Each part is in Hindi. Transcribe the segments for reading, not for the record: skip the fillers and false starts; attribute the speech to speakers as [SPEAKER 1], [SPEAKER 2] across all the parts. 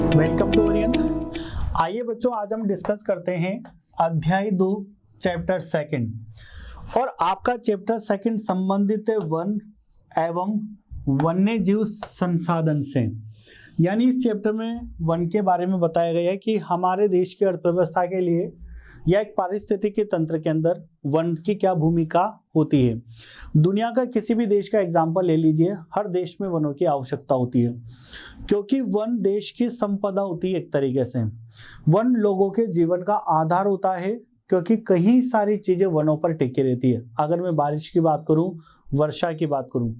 [SPEAKER 1] Welcome to orient. आइए बच्चों, आज हम डिस्कस करते हैं अध्याय 2 चैप्टर 2 और आपका चैप्टर 2 संबंधित है वन एवं वन्य जीव संसाधन से। यानी इस चैप्टर में वन के बारे में बताया गया है कि हमारे देश की अर्थव्यवस्था के लिए या एक पारिस्थितिकी तंत्र के अंदर वन की क्या भूमिका होती है। दुनिया का किसी भी देश का एग्जाम्पल ले लीजिए, हर देश में वनों की आवश्यकता होती है क्योंकि वन देश की संपदा होती है। एक तरीके से वन लोगों के जीवन का आधार होता है क्योंकि कई सारी चीजें वनों पर टिकी रहती है। अगर मैं बारिश की बात करूं, वर्षा की बात करूं,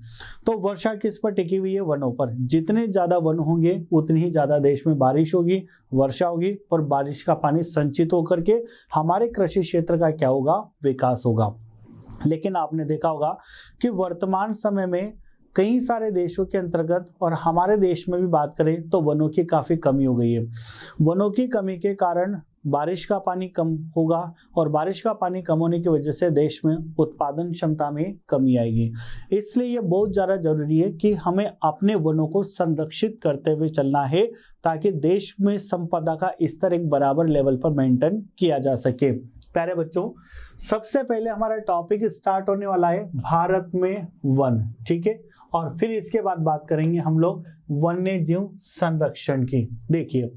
[SPEAKER 1] तो वर्षा किस पर टिकी हुई है? वनों पर। जितने ज्यादा वन होंगे उतनी ही ज्यादा देश में बारिश होगी, वर्षा होगी और बारिश का पानी संचित होकर के हमारे कृषि क्षेत्र का क्या होगा? विकास होगा। लेकिन आपने देखा होगा कि वर्तमान समय में कई सारे देशों के अंतर्गत और हमारे देश में भी बात करें तो वनों की काफी कमी हो गई है। वनों की कमी के कारण बारिश का पानी कम होगा और बारिश का पानी कम होने की वजह से देश में उत्पादन क्षमता में कमी आएगी। इसलिए ये बहुत ज़्यादा जरूरी है कि हमें अपने वनों को संरक्षित करते हुए चलना है ताकि देश में संपदा का स्तर एक बराबर लेवल पर मेंटेन किया जा सके। प्यारे बच्चों, सबसे पहले हमारा टॉपिक स्टार्ट होने वाला है भारत में वन, ठीक है, और फिर इसके बाद बात करेंगे हम लोग वन्य जीव संरक्षण की। देखिए,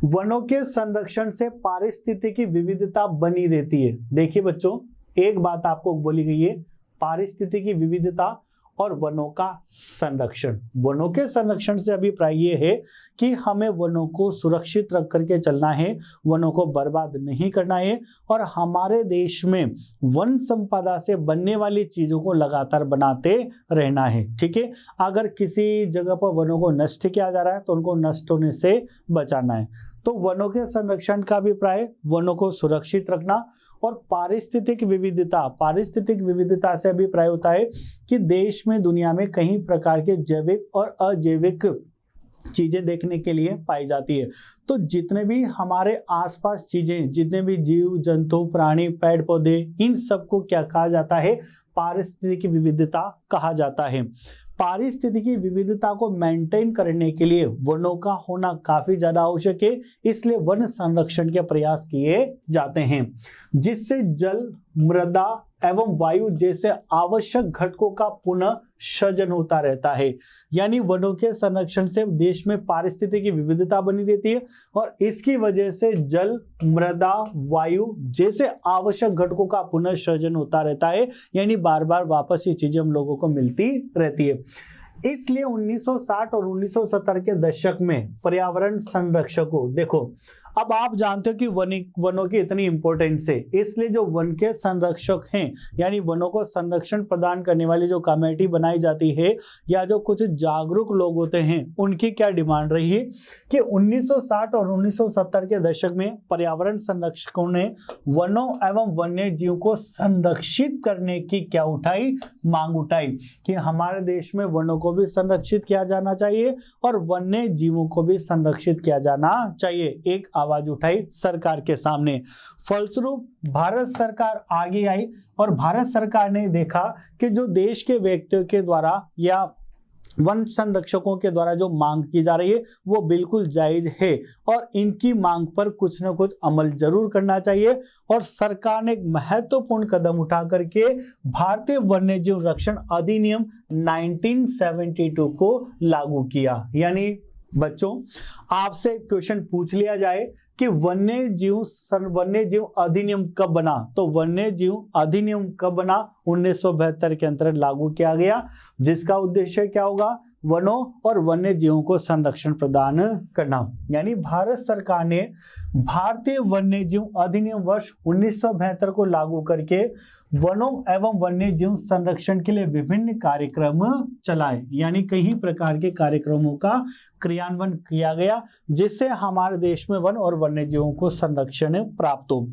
[SPEAKER 1] वनों के संरक्षण से पारिस्थितिकी विविधता बनी रहती है। देखिए बच्चों, एक बात आपको बोली गई है, पारिस्थितिकी विविधता और वनों का संरक्षण। वनों के संरक्षण से अभिप्राय ये है कि हमें वनों को सुरक्षित रख करके चलना है, वनों को बर्बाद नहीं करना है और हमारे देश में वन संपदा से बनने वाली चीजों को लगातार बनाते रहना है। ठीक है, अगर किसी जगह पर वनों को नष्ट किया जा रहा है तो उनको नष्ट होने से बचाना है। तो वनों के संरक्षण का अभिप्राय वनों को सुरक्षित रखना और पारिस्थितिक विविधता से अभिप्राय होता है कि देश में दुनिया में कई प्रकार के जैविक और अजैविक चीजें देखने के लिए पाई जाती है। तो जितने भी हमारे आसपास चीजें, जितने भी जीव जंतु प्राणी पेड़ पौधे, इन सबको क्या कहा जाता है? पारिस्थितिकी विविधता कहा जाता है। पारिस्थितिकी विविधता को मेंटेन करने के लिए वनों का होना काफी ज्यादा आवश्यक है। इसलिए वन संरक्षण के प्रयास किए जाते हैं जिससे जल, मृदा एवं वायु जैसे आवश्यक घटकों का पुनः सृजन होता रहता है। यानी वनों के संरक्षण से देश में पारिस्थितिकी विविधता बनी रहती है और इसकी वजह से जल, मृदा, वायु जैसे आवश्यक घटकों का पुनः सृजन होता रहता है। यानी बार बार वापस ये चीजें हम लोगों को मिलती रहती है। इसलिए 1960 और 1970 के दशक में पर्यावरण संरक्षकों, देखो अब आप जानते हो कि वनों की इतनी इंपॉर्टेंस है, इसलिए जो वन के संरक्षक हैं यानी वनों को संरक्षण प्रदान करने वाली जो कमेटी बनाई जाती है या जो कुछ जागरूक लोग होते हैं, उनकी क्या डिमांड रही है कि 1960 और 1970 के दशक में पर्यावरण संरक्षकों ने वनों एवं वन्य जीव को संरक्षित करने की क्या उठाई? मांग उठाई कि हमारे देश में वनों को भी संरक्षित किया जाना चाहिए और वन्य जीवों को भी संरक्षित किया जाना चाहिए। एक आवाज उठाई सरकार के सामने। फलस्वरूप भारत सरकार आगे आई और भारत सरकार ने देखा कि जो देश के व्यक्तियों के द्वारा या वन संरक्षकों के द्वारा जो मांग की जा रही है वो बिल्कुल जायज है और इनकी मांग पर कुछ न कुछ अमल जरूर करना चाहिए। और सरकार ने एक महत्वपूर्ण कदम उठा करके भारतीय वन्यजीव रक्षण अधिनियम 1972 को लागू किया। यानी बच्चों, आपसे क्वेश्चन पूछ लिया जाए कि वन्य जीव अधिनियम कब बना, तो वन्य जीव अधिनियम कब बना? 1972 के अंतर्गत लागू किया गया, जिसका उद्देश्य क्या होगा? वनों और वन्य जीवों को संरक्षण प्रदान करना। यानी भारत सरकार ने भारतीय वन्य जीव अधिनियम वर्ष 1972 को लागू करके वनों एवं वन्य जीव संरक्षण के लिए विभिन्न कार्यक्रम चलाए। यानी कई प्रकार के कार्यक्रमों का क्रियान्वयन किया गया जिससे हमारे देश में वन और वन्य जीवों को संरक्षण प्राप्त हो।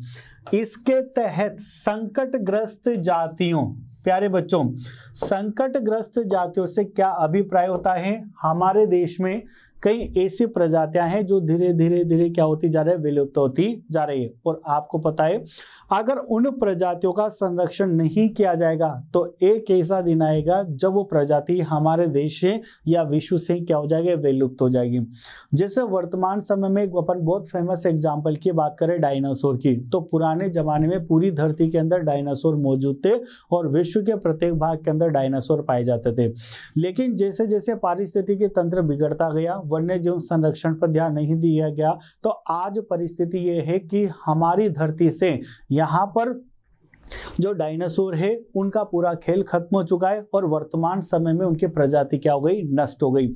[SPEAKER 1] इसके तहत संकटग्रस्त जातियों, प्यारे बच्चों, संकटग्रस्त जातियों से क्या अभिप्राय होता है? हमारे देश में कई ऐसी प्रजातियां हैं जो धीरे धीरे धीरे क्या होती जा रही है, विलुप्त होती जा रही है। और आपको पता है अगर उन प्रजातियों का संरक्षण नहीं किया जाएगा तो एक ऐसा दिन आएगा जब वो प्रजाति हमारे देश से या विश्व से क्या हो जाएगी, विलुप्त हो जाएगी। जैसे वर्तमान समय में अपन बहुत फेमस एग्जांपल की बात करें डायनासोर की, तो पुराने जमाने में पूरी धरती के अंदर डायनासोर मौजूद थे और विश्व के प्रत्येक भाग के अंदर डायनासोर पाए जाते थे। लेकिन जैसे जैसे पारिस्थितिकी तंत्र बिगड़ता गया, वन्य जीव संरक्षण पर ध्यान नहीं दिया गया, तो आज परिस्थिति ये है कि हमारी धरती से यहाँ पर जो डायनासोर है उनका पूरा खेल खत्म हो चुका है और वर्तमान समय में उनकी प्रजाति क्या हो गई, नष्ट हो गई।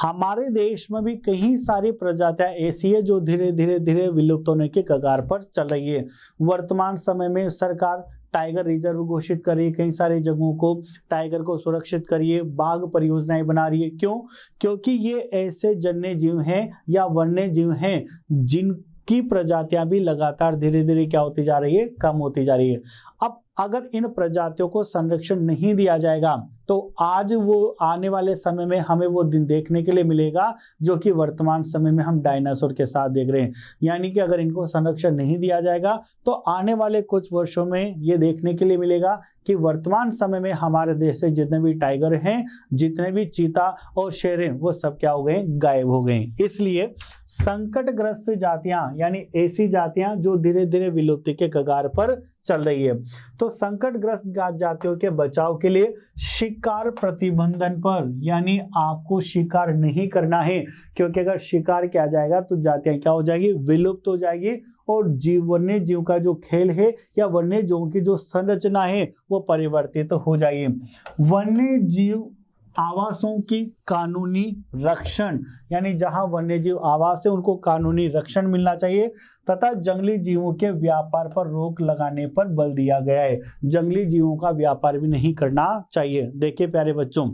[SPEAKER 1] हमारे देश में भी कई सारी प्रजातियां ऐसी है जो धीरे धीरे धीरे विलुप्त होने के कगार पर चल रही है। वर्तमान समय में सरकार टाइगर रिजर्व घोषित कर रही है, कई सारी जगहों को टाइगर को सुरक्षित करिए, बाघ परियोजनाएं बना रही है। क्यों? क्योंकि ये ऐसे जन्य जीव हैं या वन्य जीव हैं जिनकी प्रजातियां भी लगातार धीरे धीरे क्या होती जा रही है, कम होती जा रही है। अब अगर इन प्रजातियों को संरक्षण नहीं दिया जाएगा तो आज वो आने वाले समय में हमें वो दिन देखने के लिए मिलेगा जो कि वर्तमान समय में हम डायनासोर के साथ देख रहे हैं। यानी कि अगर इनको संरक्षण नहीं दिया जाएगा तो आने वाले कुछ वर्षों में ये देखने के लिए मिलेगा कि वर्तमान समय में हमारे देश से जितने भी टाइगर हैं, जितने भी चीता और शेर हैं, वो सब क्या हो गए, गायब हो गए। इसलिए संकटग्रस्त जातियां यानी ऐसी जातियां जो धीरे धीरे विलुप्ति के कगार पर चल रही है, तो संकटग्रस्त जातियों के बचाव के लिए शिकार प्रतिबंधन पर, यानी आपको शिकार नहीं करना है, क्योंकि अगर शिकार किया जाएगा तो जातियां क्या हो जाएगी, विलुप्त हो जाएगी और वन्य जीव का जो खेल है या वन्य जीवों की जो संरचना है वो परिवर्तित तो हो जाएगी। वन्य जीव आवासों की कानूनी रक्षण, यानी जहां वन्यजीव आवास है उनको कानूनी रक्षण मिलना चाहिए तथा जंगली जीवों के व्यापार पर रोक लगाने पर बल दिया गया है। जंगली जीवों का व्यापार भी नहीं करना चाहिए। देखिए प्यारे बच्चों,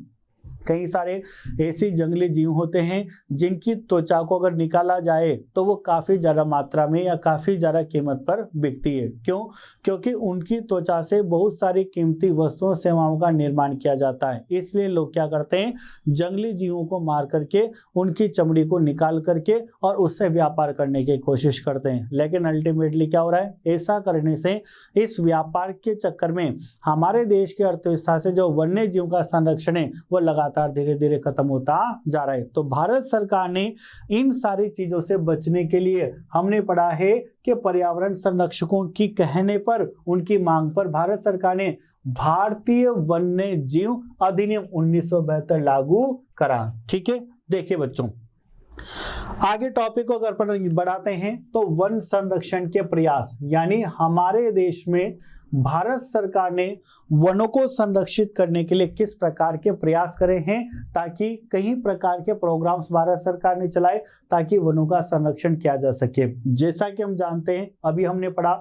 [SPEAKER 1] कई सारे ऐसे जंगली जीव होते हैं जिनकी त्वचा को अगर निकाला जाए तो वो काफी ज्यादा मात्रा में या काफी ज्यादा कीमत पर बिकती है। क्यों? क्योंकि उनकी त्वचा से बहुत सारी कीमती वस्तुओं सेवाओं का निर्माण किया जाता है। इसलिए लोग क्या करते हैं, जंगली जीवों को मार करके उनकी चमड़ी को निकाल करके और उससे व्यापार करने की कोशिश करते हैं। लेकिन अल्टीमेटली क्या हो रहा है, ऐसा करने से इस व्यापार के चक्कर में हमारे देश की अर्थव्यवस्था से जो वन्य जीव का संरक्षण है वो लगातार धीरे धीरे खत्म होता जा रहा है। तो भारत सरकार ने इन सारी चीजों से बचने के लिए, हमने पढ़ा है कि पर्यावरण संरक्षकों की कहने पर, उनकी मांग पर भारत सरकार ने भारतीय वन्य जीव अधिनियम 1972 लागू करा। ठीक है, देखिए बच्चों आगे टॉपिक को अगर अपन बढ़ाते हैं तो वन संरक्षण के प्रयास, यानी हमारे देश में भारत सरकार ने वनों को संरक्षित करने के लिए किस प्रकार के प्रयास करे हैं, ताकि कई प्रकार के प्रोग्राम्स भारत सरकार ने चलाए ताकि वनों का संरक्षण किया जा सके। जैसा कि हम जानते हैं, अभी हमने पढ़ा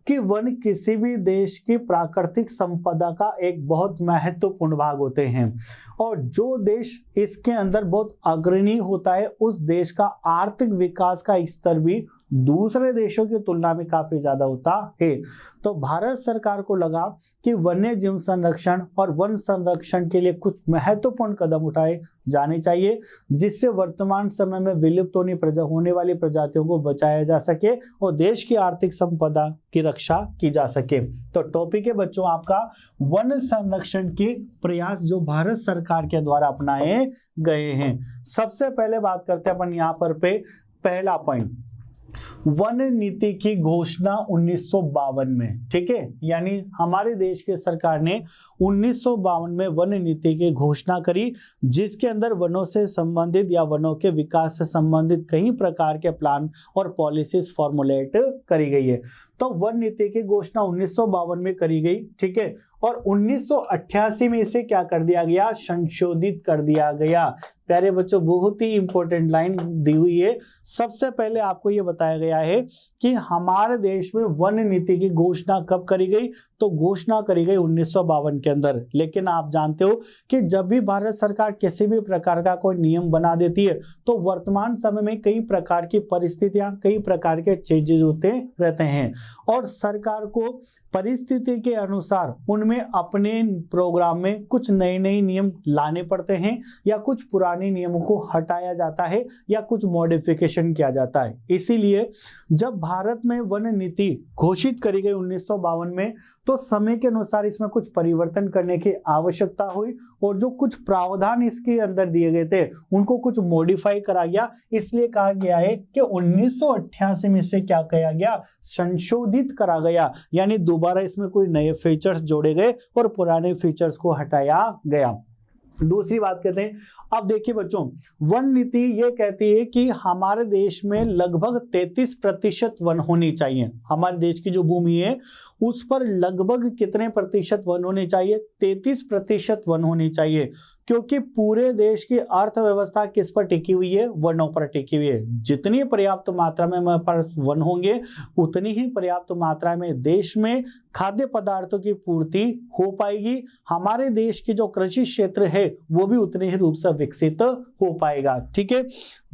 [SPEAKER 1] कि वन किसी भी देश की प्राकृतिक संपदा का एक बहुत महत्वपूर्ण भाग होते हैं और जो देश इसके अंदर बहुत अग्रणी होता है उस देश का आर्थिक विकास का स्तर भी दूसरे देशों की तुलना में काफी ज्यादा होता है। तो भारत सरकार को लगा कि वन्य जीव संरक्षण और वन संरक्षण के लिए कुछ महत्वपूर्ण कदम उठाए जाने चाहिए जिससे वर्तमान समय में विलुप्त होने वाली प्रजातियों को बचाया जा सके और देश की आर्थिक संपदा की रक्षा की जा सके। तो टॉपिक है बच्चों आपका वन संरक्षण के प्रयास जो भारत सरकार के द्वारा अपनाए गए हैं। सबसे पहले बात करते हैं अपन यहाँ पर पे पहला पॉइंट, वन नीति की घोषणा 1952 में। ठीक है, यानी हमारे देश के सरकार ने 1952 में वन नीति की घोषणा करी जिसके अंदर वनों से संबंधित या वनों के विकास से संबंधित कई प्रकार के प्लान और पॉलिसीज फॉर्मुलेट करी गई है। तो वन नीति की घोषणा 1952 में करी गई। ठीक है, और 1988 में इसे क्या कर दिया गया, संशोधित कर दिया गया। प्यारे बच्चों बहुत ही इंपॉर्टेंट लाइन दी हुई है। सबसे पहले आपको यह बताया गया है कि हमारे देश में वन नीति की घोषणा कब करी गई, तो घोषणा करी गई 1952 के अंदर। लेकिन आप जानते हो कि जब भी भारत सरकार किसी भी प्रकार का कोई नियम बना देती है तो वर्तमान समय में कई प्रकार की परिस्थितियां, कई प्रकार के चेंजेस होते रहते हैं और सरकार को परिस्थिति के अनुसार उनमें अपने प्रोग्राम में कुछ नए नए नियम लाने पड़ते हैं या कुछ पुराने नियमों को हटाया जाता है या कुछ मॉडिफिकेशन किया जाता है। इसीलिए जब भारत में वन नीति घोषित करी गई 1952 में तो समय के अनुसार इसमें कुछ परिवर्तन करने की आवश्यकता हुई और जो कुछ प्रावधान इसके अंदर दिए गए थे उनको कुछ मॉडिफाई करा गया। इसलिए कहा गया है कि 1988 में से क्या किया गया, संशोधित करा गया, यानी दोबारा इसमें कोई नए फीचर्स जोड़े गए और पुराने फीचर्स को हटाया गया। दूसरी बात कहते हैं, अब देखिए बच्चों, वन नीति ये कहती है कि हमारे देश में लगभग 33% वन होनी चाहिए। हमारे देश की जो भूमि है उस पर लगभग कितने प्रतिशत वन होने चाहिए, 33% वन होनी चाहिए, क्योंकि पूरे देश की अर्थव्यवस्था किस पर टिकी हुई है, वनों पर टिकी हुई है। जितनी पर्याप्त मात्रा में हमारे पास वन होंगे उतनी ही पर्याप्त मात्रा में देश में खाद्य पदार्थों की पूर्ति हो पाएगी। हमारे देश की जो कृषि क्षेत्र है वो भी उतने ही रूप से विकसित हो पाएगा। ठीक है।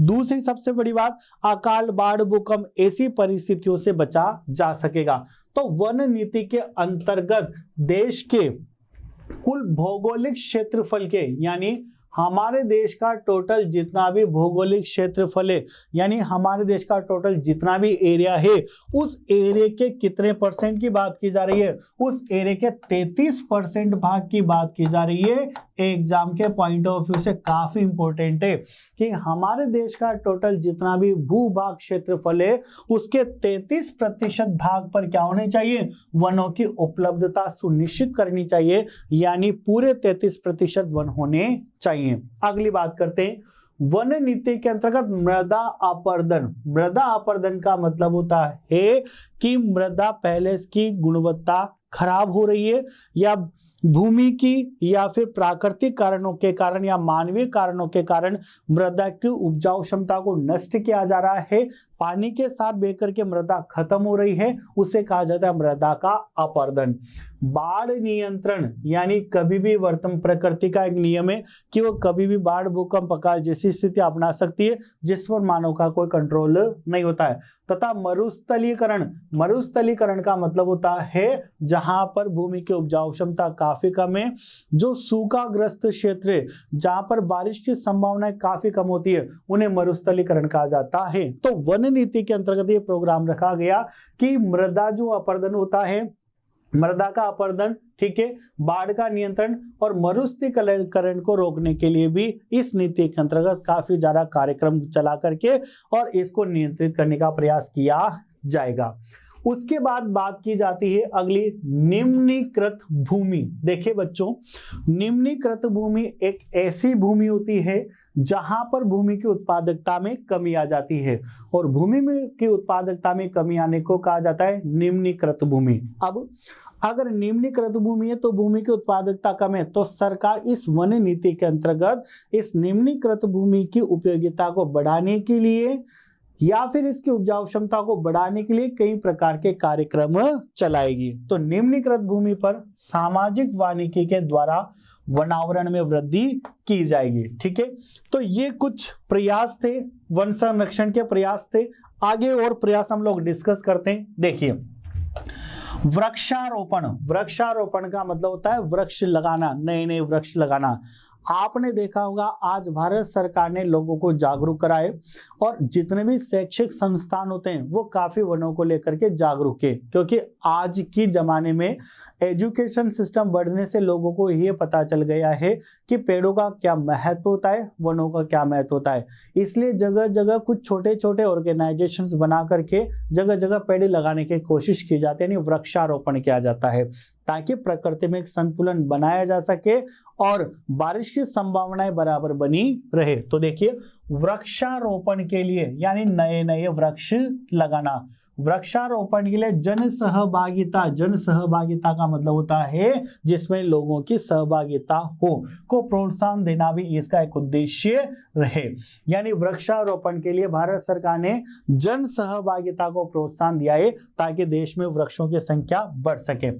[SPEAKER 1] दूसरी सबसे बड़ी बात, अकाल, बाढ़, भूकंप ऐसी परिस्थितियों से बचा जा सकेगा। तो वन नीति के अंतर्गत देश के कुल भौगोलिक क्षेत्रफल के, यानी हमारे देश का टोटल जितना भी भौगोलिक क्षेत्रफल है, यानी हमारे देश का टोटल जितना भी एरिया है, उस एरिया के कितने परसेंट की बात की जा रही है, उस एरिया के 33% भाग की बात की जा रही है। एग्जाम के पॉइंट ऑफ व्यू से काफी इंपॉर्टेंट है कि हमारे देश का टोटल जितना भी भूभाग क्षेत्रफल है उसके 33% भाग पर क्या होने चाहिए, वनों की उपलब्धता सुनिश्चित करनी चाहिए, यानी पूरे 33% वन होने चाहिए। अगली बात करते हैं, वन नीति के अंतर्गत मृदा अपरदन। मृदा अपरदन का मतलब होता है कि मृदा पहले की गुणवत्ता खराब हो रही है या भूमि की या फिर प्राकृतिक कारणों के कारण या मानवीय कारणों के कारण मृदा की उपजाऊ क्षमता को नष्ट किया जा रहा है, पानी के साथ बहकर के मृदा खत्म हो रही है, उसे कहा जाता है मृदा का अपरदन। बाढ़ नियंत्रण, यानी कभी भी वर्तमान प्रकृति का एक नियम है कि वो कभी भी बाढ़, भूकंप, अकाल जैसी स्थिति अपना सकती है जिस पर मानव का कोई कंट्रोल नहीं होता है। तथा मरुस्थलीकरण, मरुस्थलीकरण का मतलब होता है जहां पर भूमि की उपजाऊ क्षमता काफी कम है, जो सूखाग्रस्त क्षेत्र है, जहां पर बारिश की संभावनाएं काफी कम होती है, उन्हें मरुस्थलीकरण कहा जाता है। तो वन नीति के अंतर्गत ये प्रोग्राम रखा गया कि मृदा जो अपरदन होता है, मृदा का अपरदन, ठीक है, बाढ़ का नियंत्रण और मरुस्थलीकरण को रोकने के लिए भी इस नीति के अंतर्गत काफी ज्यादा कार्यक्रम चला करके और इसको नियंत्रित करने का प्रयास किया जाएगा। उसके बाद बात की जाती है अगली, निम्नीकृत भूमि। देखिए बच्चों, निम्नीकृत भूमि एक ऐसी भूमि होती है जहां पर भूमि की उत्पादकता में कमी आ जाती है और भूमि में की उत्पादकता में कमी आने को कहा जाता है निम्नीकृत भूमि। अब अगर निम्नीकृत भूमि है तो भूमि की उत्पादकता कम है, तो सरकार इस वन नीति के अंतर्गत इस निम्नीकृत भूमि की उपयोगिता को बढ़ाने के लिए या फिर इसकी उपजाऊ क्षमता को बढ़ाने के लिए कई प्रकार के कार्यक्रम चलाएगी। तो निम्नीकृत भूमि पर सामाजिक वानिकी के द्वारा वनावरण में वृद्धि की जाएगी। ठीक है, तो ये कुछ प्रयास थे, वन संरक्षण के प्रयास थे। आगे और प्रयास हम लोग डिस्कस करते हैं। देखिए, वृक्षारोपण, वृक्षारोपण का मतलब होता है वृक्ष लगाना, नए नए वृक्ष लगाना। आपने देखा होगा आज भारत सरकार ने लोगों को जागरूक कराए और जितने भी शैक्षिक संस्थान होते हैं वो काफी वनों को लेकर के जागरूक है, क्योंकि आज की जमाने में एजुकेशन सिस्टम बढ़ने से लोगों को ये पता चल गया है कि पेड़ों का क्या महत्व होता है, वनों का क्या महत्व होता है। इसलिए जगह जगह कुछ छोटे छोटे ऑर्गेनाइजेशंस बना करके जगह जगह पेड़ लगाने की कोशिश की जाती है, यानी वृक्षारोपण किया जाता है, ताकि प्रकृति में एक संतुलन बनाया जा सके और बारिश की संभावनाएं बराबर बनी रहे। तो देखिए, वृक्षारोपण के लिए यानी नए नए वृक्ष लगाना, वृक्षारोपण के लिए जन सहभागिता का मतलब होता है जिसमें लोगों की सहभागिता हो, को प्रोत्साहन देना भी इसका एक उद्देश्य रहे। यानी वृक्षारोपण के लिए भारत सरकार ने जन सहभागिता को प्रोत्साहन दिया है ताकि देश में वृक्षों की संख्या बढ़ सके।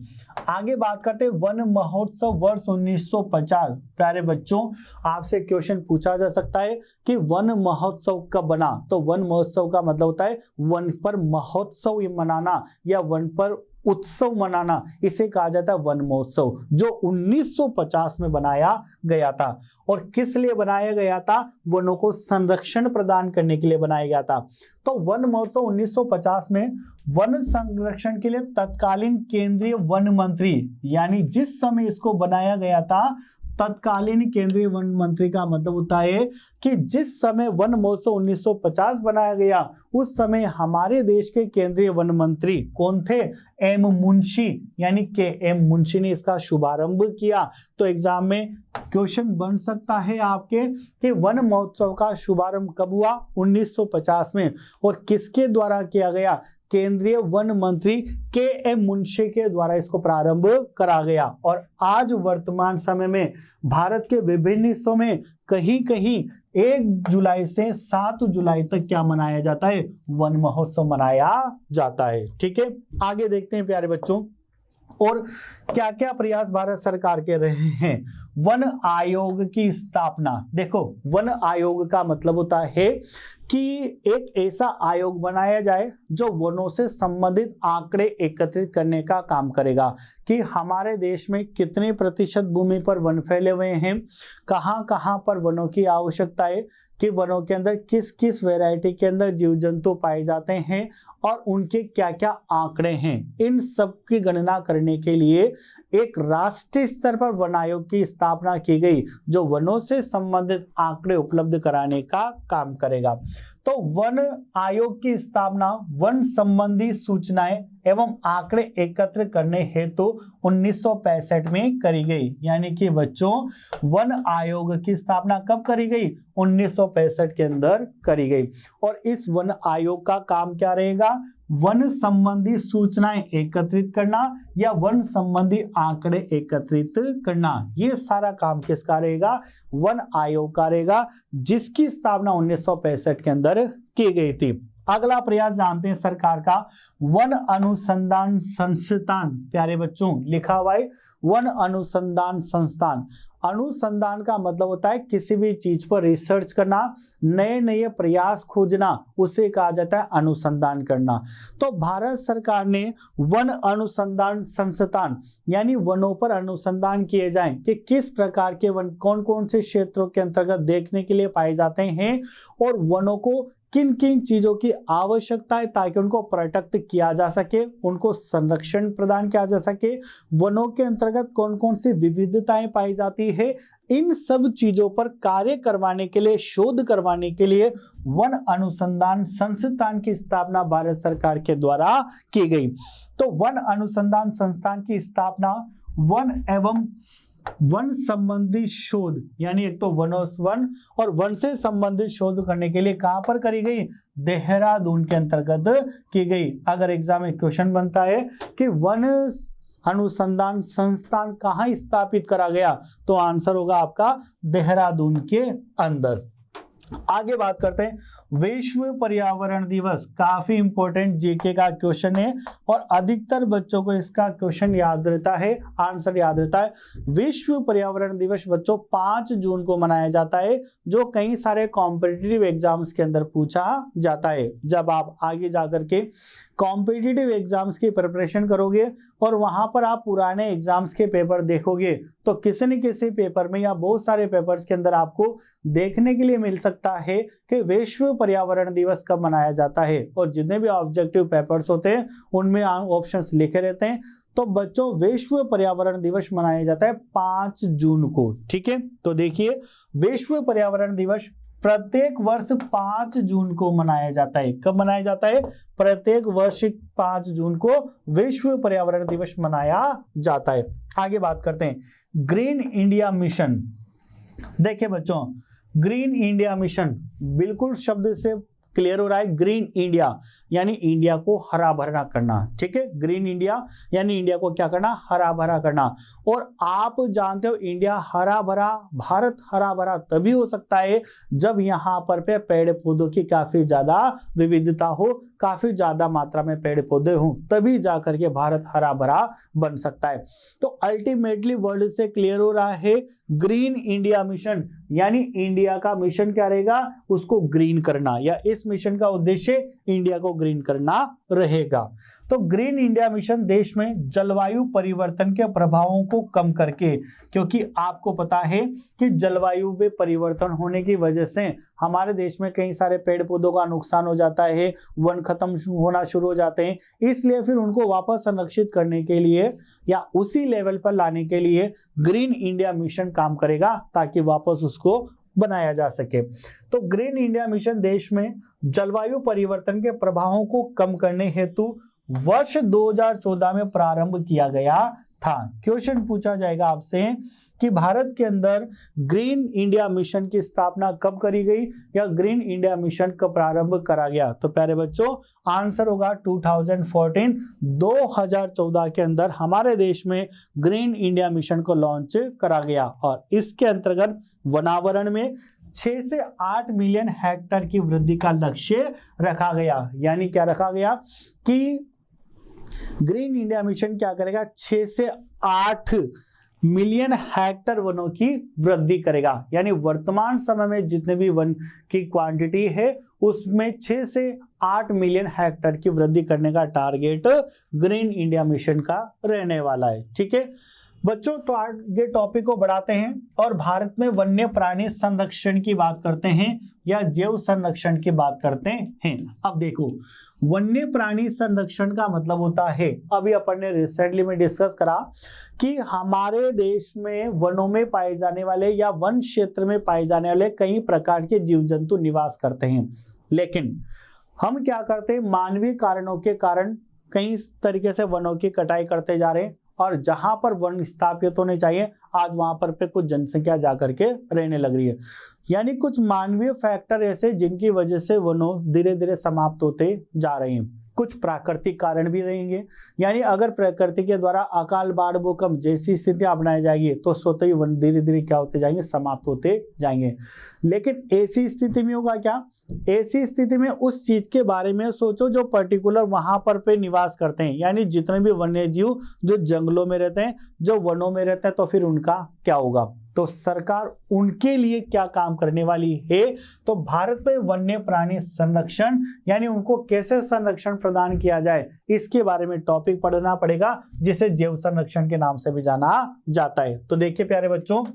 [SPEAKER 1] आगे बात करते हैं वन महोत्सव वर्ष 1950। प्यारे बच्चों, आपसे क्वेश्चन पूछा जा सकता है कि वन महोत्सव कब बना। तो वन महोत्सव का मतलब होता है वन पर महोत्सव मनाना या वन पर उत्सव मनाना, इसे कहा जाता है वन महोत्सव, जो 1950 में बनाया गया था। और किस लिए बनाया गया था? वनों को संरक्षण प्रदान करने के लिए बनाया गया था। तो वन महोत्सव 1950 में वन संरक्षण के लिए तत्कालीन केंद्रीय वन मंत्री, यानी जिस समय इसको बनाया गया था तत्कालीन केंद्रीय वन मंत्री का मतलब होता है कि जिस समय वन महोत्सव 1950 बनाया गया उस समय हमारे देश के केंद्रीय वन मंत्री कौन थे? एम मुंशी, यानी के एम मुंशी ने इसका शुभारंभ किया। तो एग्जाम में क्वेश्चन बन सकता है आपके कि वन महोत्सव का शुभारंभ कब हुआ? 1950 में। और किसके द्वारा किया गया? केंद्रीय वन मंत्री के एम मुंशी के द्वारा इसको प्रारंभ करा गया। और आज वर्तमान समय में भारत के विभिन्न हिस्सों में कहीं कहीं 1 जुलाई से 7 जुलाई तक क्या मनाया जाता है? वन महोत्सव मनाया जाता है। ठीक है, आगे देखते हैं प्यारे बच्चों और क्या क्या प्रयास भारत सरकार के रहे हैं। वन आयोग की स्थापना। देखो, वन आयोग का मतलब होता है कि एक ऐसा आयोग बनाया जाए जो वनों से संबंधित आंकड़े एकत्रित करने का काम करेगा कि हमारे देश में कितने प्रतिशत भूमि पर वन फैले हुए हैं, कहां कहां पर वनों की आवश्यकता है, कि वनों के अंदर किस किस वैरायटी के अंदर जीव जंतु पाए जाते हैं और उनके क्या क्या आंकड़े हैं। इन सब की गणना करने के लिए एक राष्ट्रीय स्तर पर वन आयोग की स्थापना की गई जो वनों से संबंधित आंकड़े उपलब्ध कराने का काम करेगा। तो वन आयोग की स्थापना वन संबंधी सूचनाएं एवं आंकड़े एकत्र करने हेतु 1965 में करी गई। यानी कि बच्चों, वन आयोग की स्थापना कब करी गई? 1965 के अंदर करी गई। और इस वन आयोग का काम क्या रहेगा? वन संबंधी सूचनाएं एकत्रित करना या वन संबंधी आंकड़े एकत्रित करना, ये सारा काम किसका रहेगा? वन आयोग का रहेगा, जिसकी स्थापना 1965 के अंदर की गई थी। अगला प्रयास जानते हैं सरकार का, वन अनुसंधान संस्थान। प्यारे बच्चों, लिखा हुआ है वन अनुसंधान संस्थान। अनुसंधान का मतलब होता है किसी भी चीज पर रिसर्च करना, नए नए प्रयास खोजना, उसे कहा जाता है अनुसंधान करना। तो भारत सरकार ने वन अनुसंधान संस्थान यानी वनों पर अनुसंधान किए जाएं कि किस प्रकार के वन कौन कौन से क्षेत्रों के अंतर्गत देखने के लिए पाए जाते हैं और वनों को किन किन चीजों की आवश्यकता है ताकि उनको प्रोटेक्ट किया जा सके, उनको संरक्षण प्रदान किया जा सके, वनों के अंतर्गत कौन कौन सी विविधताएं पाई जाती है, इन सब चीजों पर कार्य करवाने के लिए, शोध करवाने के लिए वन अनुसंधान संस्थान की स्थापना भारत सरकार के द्वारा की गई। तो वन अनुसंधान संस्थान की स्थापना वन एवं वन संबंधी शोध, यानी एक तो वन और वन से संबंधित शोध करने के लिए कहां पर करी गई? देहरादून के अंतर्गत की गई। अगर एग्जाम में क्वेश्चन बनता है कि वन अनुसंधान संस्थान कहां स्थापित करा गया, तो आंसर होगा आपका देहरादून के अंदर। आगे बात करते हैं विश्व पर्यावरण दिवस। काफी इंपॉर्टेंट जीके का क्वेश्चन है और अधिकतर बच्चों को इसका क्वेश्चन याद रहता है, आंसर याद रहता है। विश्व पर्यावरण दिवस बच्चों 5 जून को मनाया जाता है, जो कई सारे कॉम्पिटिटिव एग्जाम्स के अंदर पूछा जाता है। जब आप आगे जाकर के कॉम्पिटिटिव एग्जाम्स की प्रिपरेशन करोगे और वहां पर आप पुराने एग्जाम्स के पेपर देखोगे तो किसी न किसी पेपर में या बहुत सारे पेपर्स के अंदर आपको देखने के लिए मिल सकता है कि विश्व पर्यावरण दिवस कब मनाया जाता है। और जितने भी ऑब्जेक्टिव पेपर्स होते हैं उनमें ऑप्शंस लिखे रहते हैं। तो बच्चों, विश्व पर्यावरण दिवस मनाया जाता है 5 जून को। ठीक है, तो देखिए विश्व पर्यावरण दिवस प्रत्येक वर्ष 5 जून को मनाया जाता है। कब मनाया जाता है? प्रत्येक वर्ष 5 जून को विश्व पर्यावरण दिवस मनाया जाता है। आगे बात करते हैं ग्रीन इंडिया मिशन। देखिए बच्चों, ग्रीन इंडिया मिशन बिल्कुल शब्द से क्लियर हो रहा है। ग्रीन इंडिया यानी इंडिया को हरा भरा करना, ठीक है। ग्रीन इंडिया यानी इंडिया को क्या करना, हरा भरा करना। और आप जानते हो इंडिया हरा भरा, भारत हरा भरा तभी हो सकता है जब यहाँ पर पे पेड़ पौधों की काफी ज्यादा विविधता हो, काफी ज्यादा मात्रा में पेड़ पौधे हों, तभी जाकर के भारत हरा भरा बन सकता है। तो अल्टीमेटली वर्ल्ड से क्लियर हो रहा है ग्रीन इंडिया मिशन, यानी इंडिया का मिशन क्या रहेगा, उसको ग्रीन करना, या इस मिशन का उद्देश्य इंडिया को ग्रीन करना रहेगा। तो ग्रीन इंडिया मिशन देश में जलवायु परिवर्तन के प्रभावों को कम करके, क्योंकि आपको पता है कि जलवायु में परिवर्तन होने की वजह से हमारे देश में कई सारे पेड़ पौधों का नुकसान हो जाता है, वन खत्म होना शुरू हो जाते हैं, इसलिए फिर उनको वापस संरक्षित करने के लिए या उसी लेवल पर लाने के लिए ग्रीन इंडिया मिशन काम करेगा ताकि वापस उसको बनाया जा सके। तो ग्रीन इंडिया मिशन देश में जलवायु परिवर्तन के प्रभावों को कम करने हेतु वर्ष 2014 में प्रारंभ किया गया था। क्वेश्चन पूछा जाएगा आपसे कि भारत के अंदर ग्रीन इंडिया मिशन की स्थापना कब करी गई या ग्रीन इंडिया मिशन कब प्रारंभ करा गया। तो प्यारे बच्चों आंसर होगा 2014 के अंदर हमारे देश में ग्रीन इंडिया मिशन को लॉन्च करा गया। और इसके अंतर्गत वनावरण में 6 से 8 मिलियन हेक्टेयर की वृद्धि का लक्ष्य रखा गया। यानी क्या रखा गया कि ग्रीन इंडिया मिशन क्या करेगा, 6 से 8 मिलियन हेक्टेयर वनों की वृद्धि करेगा। यानी वर्तमान समय में जितने भी वन की क्वांटिटी है उसमें 6 से 8 मिलियन हेक्टेयर की वृद्धि करने का टारगेट ग्रीन इंडिया मिशन का रहने वाला है। ठीक है बच्चों, तो आगे टॉपिक को बढ़ाते हैं और भारत में वन्य प्राणी संरक्षण की बात करते हैं या जैव संरक्षण की बात करते हैं। अब देखो वन्य प्राणी संरक्षण का मतलब होता है, अभी अपन ने रिसेंटली में डिस्कस करा कि हमारे देश में वनों में पाए जाने वाले या वन क्षेत्र में पाए जाने वाले कई प्रकार के जीव जंतु निवास करते हैं, लेकिन हम क्या करते हैं, मानवीय कारणों के कारण कई तरीके से वनों की कटाई करते जा रहे हैं और जहां पर वन स्थापित होने चाहिए आज वहां पर पे कुछ जनसंख्या जाकर के रहने लग रही है। यानी कुछ मानवीय फैक्टर ऐसे जिनकी वजह से वनों धीरे धीरे समाप्त होते जा रहे हैं। कुछ प्राकृतिक कारण भी रहेंगे, यानी अगर प्रकृति के द्वारा अकाल बाढ़ भूकंप जैसी स्थितियां अपनाई जाएगी तो स्वतः ही वन धीरे धीरे क्या होते जाएंगे, समाप्त होते जाएंगे। लेकिन ऐसी स्थिति में होगा क्या, ऐसी स्थिति में उस चीज के बारे में सोचो जो पर्टिकुलर वहां पर पे निवास करते हैं, यानी जितने भी वन्य जीव जो जंगलों में रहते हैं, जो वनों में रहते हैं, तो फिर उनका क्या होगा। तो सरकार उनके लिए क्या काम करने वाली है, तो भारत में वन्य प्राणी संरक्षण यानी उनको कैसे संरक्षण प्रदान किया जाए इसके बारे में टॉपिक पढ़ना पड़ेगा, जिसे जैव संरक्षण के नाम से भी जाना जाता है। तो देखिए प्यारे बच्चों,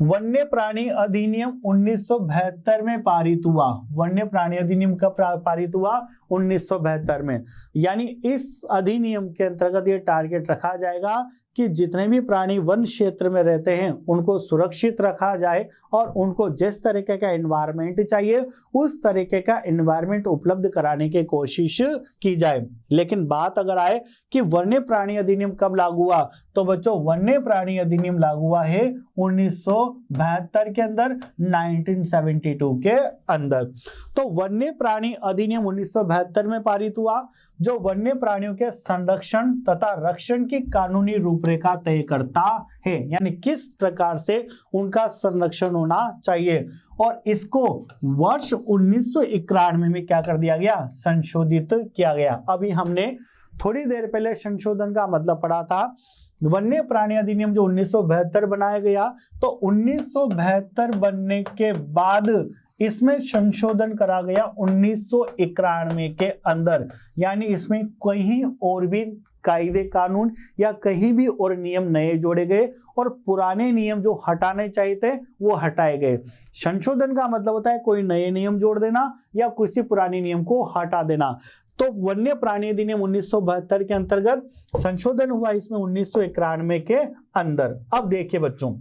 [SPEAKER 1] वन्य प्राणी अधिनियम 1972 में पारित हुआ। वन्य प्राणी अधिनियम कब पारित हुआ, 1972 में। यानी इस अधिनियम के अंतर्गत ये टारगेट रखा जाएगा कि जितने भी प्राणी वन क्षेत्र में रहते हैं उनको सुरक्षित रखा जाए और उनको जिस तरीके का एनवायरनमेंट चाहिए उस तरीके का एनवायरनमेंट उपलब्ध कराने की कोशिश की जाए। लेकिन बात अगर आए कि वन्य प्राणी अधिनियम कब लागू हुआ, तो बच्चों वन्य प्राणी अधिनियम लागू हुआ है 1972 के अंदर, 1972 के अंदर। तो वन्य प्राणी अधिनियम 1972 में पारित हुआ, जो वन्य प्राणियों के संरक्षण तथा रक्षण की कानूनी रूपरेखा तय करता है, यानी किस प्रकार से उनका संरक्षण होना चाहिए। और इसको वर्ष 1991 में क्या कर दिया गया, संशोधित किया गया। अभी हमने थोड़ी देर पहले संशोधन का मतलब पढ़ा था। वन्य प्राणी अधिनियम जो 1972 बनाया गया, तो 1972 बनने के बाद इसमें संशोधन करा गया 1991 के अंदर। यानी इसमें कहीं और भी कायदे कानून या कहीं भी और नियम नए जोड़े गए और पुराने नियम जो हटाने चाहिए थे वो हटाए गए। संशोधन का मतलब होता है कोई नए नियम जोड़ देना या किसी पुराने नियम को हटा देना। तो वन्य प्राणी अधिनियम 1972 के अंतर्गत संशोधन हुआ इसमें 1991 के अंदर। अब देखिए बच्चों,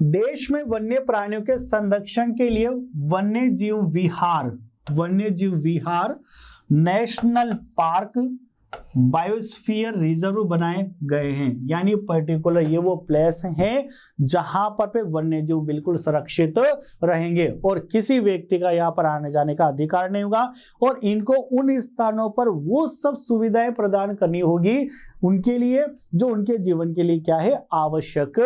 [SPEAKER 1] देश में वन्य प्राणियों के संरक्षण के लिए वन्य जीव विहार, नेशनल पार्क, बायोस्फीयर रिजर्व बनाए गए हैं, यानी पर्टिकुलर ये वो प्लेस हैं जहां पर पे वन्य जीव बिल्कुल सुरक्षित रहेंगे और किसी व्यक्ति का यहाँ पर आने जाने का अधिकार नहीं होगा और इनको उन स्थानों पर वो सब सुविधाएं प्रदान करनी होगी उनके लिए जो उनके जीवन के लिए क्या है, आवश्यक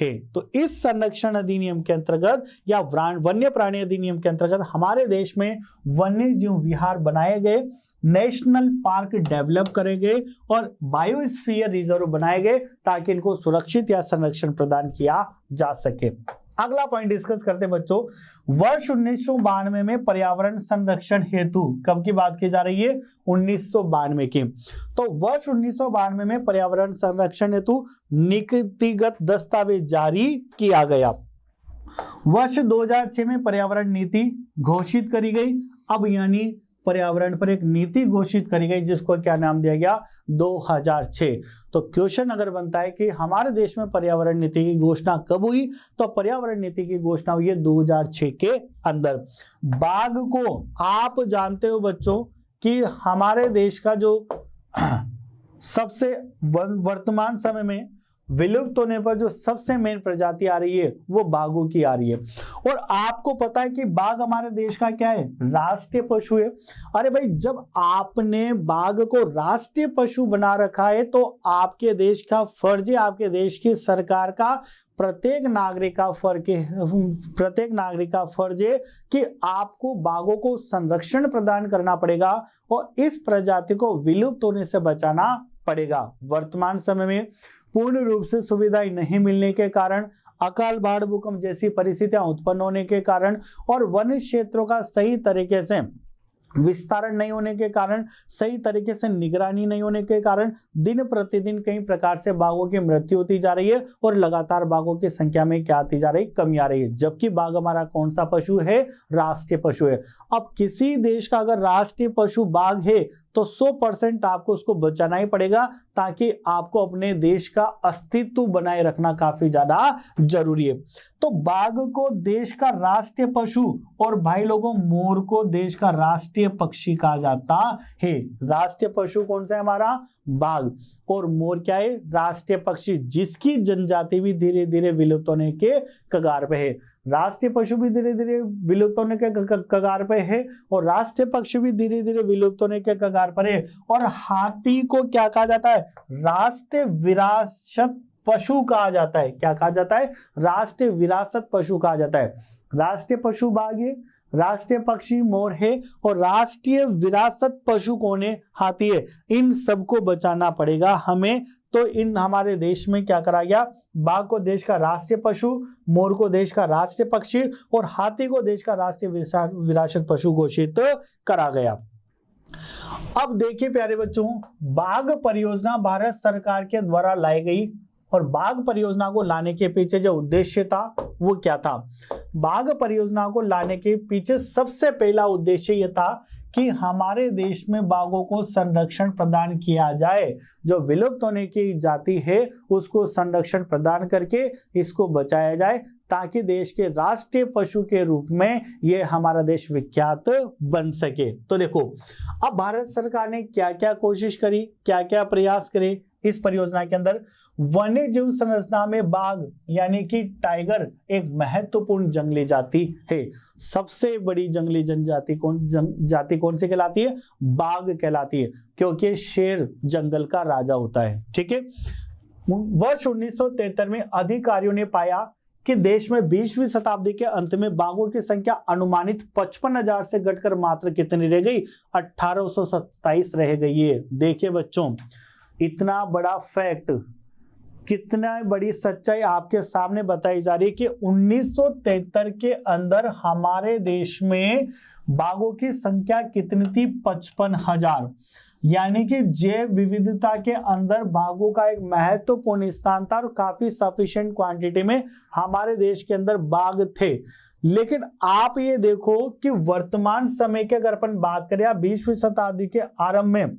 [SPEAKER 1] है। तो इस संरक्षण अधिनियम के अंतर्गत या वन्य प्राणी अधिनियम के अंतर्गत हमारे देश में वन्य जीव विहार बनाए गए, नेशनल पार्क डेवलप करे गए और बायोस्फीयर रिजर्व बनाए गए ताकि इनको सुरक्षित या संरक्षण प्रदान किया जा सके। अगला पॉइंट डिस्कस करते हैं बच्चों, वर्ष 1992 में पर्यावरण संरक्षण हेतु, कब की बात की जा रही है, 1992 की। तो वर्ष 1992 में पर्यावरण संरक्षण हेतु नीतिगत दस्तावेज जारी किया गया। वर्ष 2006 में पर्यावरण नीति घोषित करी गई। अब यानी पर्यावरण पर एक नीति घोषित करी गई जिसको क्या नाम दिया गया, 2006। तो क्वेश्चन अगर बनता है कि हमारे देश में पर्यावरण नीति की घोषणा कब हुई, तो पर्यावरण नीति की घोषणा हुई है 2006 के अंदर। बाघ को आप जानते हो बच्चों कि हमारे देश का जो सबसे वर्तमान समय में विलुप्त होने पर जो सबसे मेन प्रजाति आ रही है वो बाघों की आ रही है। और आपको पता है कि बाघ हमारे देश का क्या है, राष्ट्रीय पशु है। अरे भाई, जब आपने बाघ को राष्ट्रीय पशु बना रखा है तो आपके देश का फर्ज है, आपके देश की सरकार का, प्रत्येक नागरिक का फर्ज है कि आपको बाघों को संरक्षण प्रदान करना पड़ेगा और इस प्रजाति को विलुप्त होने से बचाना पड़ेगा। वर्तमान समय में पूर्ण रूप से सुविधाएं नहीं मिलने के कारण, अकाल, बाढ़, भूकंप जैसी परिस्थितियां उत्पन्न होने के कारण और वन क्षेत्रों का सही तरीके से विस्तारण नहीं होने के कारण, सही तरीके से निगरानी नहीं होने के कारण दिन प्रतिदिन कई प्रकार से बाघों की मृत्यु होती जा रही है और लगातार बाघों की संख्या में क्या आती जा रही है, कमी आ रही है। जबकि बाघ हमारा कौन सा पशु है, राष्ट्रीय पशु है। अब किसी देश का अगर राष्ट्रीय पशु बाघ है तो 100% आपको उसको बचाना ही पड़ेगा ताकि आपको अपने देश का अस्तित्व बनाए रखना काफी ज्यादा जरूरी है। तो बाघ को देश का राष्ट्रीय पशु और भाई लोगों मोर को देश का राष्ट्रीय पक्षी कहा जाता है। राष्ट्रीय पशु कौन सा है हमारा, बाघ, और मोर क्या है, राष्ट्रीय पक्षी, जिसकी जनजाति भी धीरे धीरे विलुप्त होने के कगार पे है। राष्ट्रीय पशु भी धीरे धीरे विलुप्त होने के कगार पे है और राष्ट्रीय पक्षी भी धीरे धीरे विलुप्त होने के कगार पर है। और हाथी को क्या कहा जाता है, राष्ट्रीय विरासत पशु कहा जाता है। क्या कहा जाता है, राष्ट्रीय विरासत पशु कहा जाता है। राष्ट्रीय पशु बाघ है, राष्ट्रीय पक्षी मोर है और राष्ट्रीय विरासत पशु कौन है, हाथी है। इन सबको बचाना पड़ेगा हमें। तो इन हमारे देश में क्या करा गया, बाघ को देश का राष्ट्रीय पशु, मोर को देश का राष्ट्रीय पक्षी और हाथी को देश का राष्ट्रीय विरासत पशु घोषित करा गया। अब देखिए प्यारे बच्चों, बाघ परियोजना भारत सरकार के द्वारा लाई गई और बाघ परियोजना को लाने के पीछे जो उद्देश्य था वो क्या था। बाघ परियोजना को लाने के पीछे सबसे पहला उद्देश्य यह था कि हमारे देश में बाघों को संरक्षण प्रदान किया जाए। जो विलुप्त होने की जाति है उसको संरक्षण प्रदान करके इसको बचाया जाए ताकि देश के राष्ट्रीय पशु के रूप में ये हमारा देश विख्यात बन सके। तो देखो, अब भारत सरकार ने क्या क्या कोशिश करी, क्या क्या प्रयास करे इस परियोजना के अंदर। वन्य जीव संरचना में बाघ यानी कि टाइगर एक महत्वपूर्ण जंगली जाति है। सबसे बड़ी जंगली जाति कौन सी कहलाती है, बाघ कहलाती है, क्योंकि शेर जंगल का राजा होता है। ठीक है। वर्ष 1973 में अधिकारियों ने पाया कि देश में 20वीं शताब्दी के अंत में बाघों की संख्या अनुमानित 55,000 से घटकर मात्र कितनी रह गई, 1827 रह गई है। देखिए बच्चों, इतना बड़ा फैक्ट, कितना बड़ी सच्चाई आपके सामने बताई जा रही है कि 1973 के अंदर हमारे देश में बाघों की संख्या कितनी थी, 55,000। यानी कि जैव विविधता के अंदर बाघों का एक महत्वपूर्ण स्थान था और काफी सफिशिएंट क्वांटिटी में हमारे देश के अंदर बाघ थे। लेकिन आप ये देखो कि वर्तमान समय की अगर अपन बात करें, 20वीं शताब्दी के आरंभ में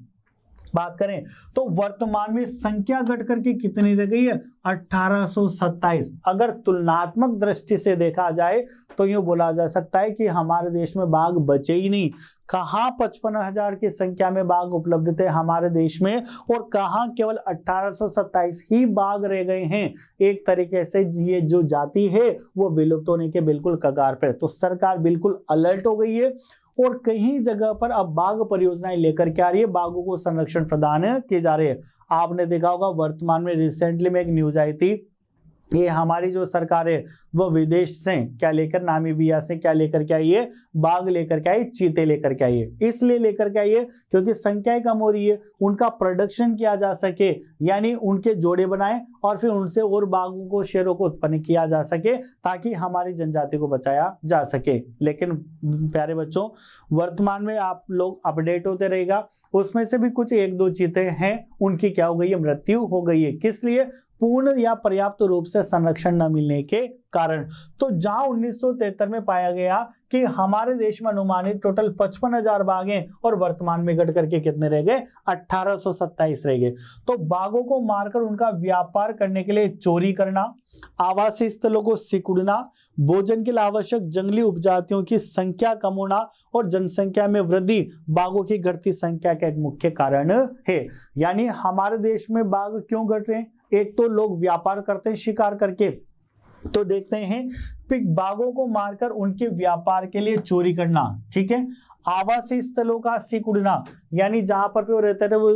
[SPEAKER 1] बात करें तो वर्तमान में संख्या घट करके कितनी रह गई है 1827। अगर तुलनात्मक दृष्टि से देखा जाए तो यूं बोला जा सकता है कि हमारे देश में बाघ बचे ही नहीं। कहां 55,000 की संख्या में बाघ उपलब्ध थे हमारे देश में और कहां केवल 1827 ही बाघ रह गए हैं। एक तरीके से ये जो जाति है वो विलुप्त होने के बिल्कुल कगार पर। तो सरकार बिल्कुल अलर्ट हो गई है और कई जगह पर अब बाघ परियोजनाएं लेकर के आ रही है, बाघों को संरक्षण प्रदान किए जा रहे हैं। आपने देखा होगा वर्तमान में रिसेंटली में एक न्यूज आई थी, ये हमारी जो सरकार है वो विदेश से क्या लेकर, नामीबिया से क्या लेकर के आई है, बाघ लेकर के आई, चीते लेकर के आई है। इसलिए लेकर के आई है क्योंकि संख्याएं कम हो रही है, उनका प्रोडक्शन किया जा सके, यानी उनके जोड़े बनाए और फिर उनसे और बाघों को, शेरों को उत्पन्न किया जा सके ताकि हमारी जनजाति को बचाया जा सके। लेकिन प्यारे बच्चों, वर्तमान में आप लोग अपडेट होते रहेगा, उसमें से भी कुछ एक दो चीते हैं उनकी क्या हो गई है, मृत्यु हो गई है। किस लिए? पूर्ण या पर्याप्त रूप से संरक्षण न मिलने के कारण। तो जहां 1973 में पाया गया कि हमारे देश में अनुमानित टोटल 55,000 बाघ हैं और वर्तमान में घट करके कितने रह गए, 1827 रह गए। तो बाघों को मारकर उनका व्यापार करने के लिए चोरी करना, आवासीय स्थलों को सिकुड़ना, भोजन के लिए आवश्यक जंगली उपजातियों की संख्या कम होना और जनसंख्या में वृद्धि बाघों की घटती संख्या का एक मुख्य कारण है। यानी हमारे देश में बाघ क्यों घट रहे हैं? एक तो लोग व्यापार करते हैं शिकार करके, तो देखते हैं बाघों को मारकर उनके व्यापार के लिए चोरी करना, ठीक है। आवासीय स्थलों का सिकुड़ना, यानी जहां पर वो रहते थे वो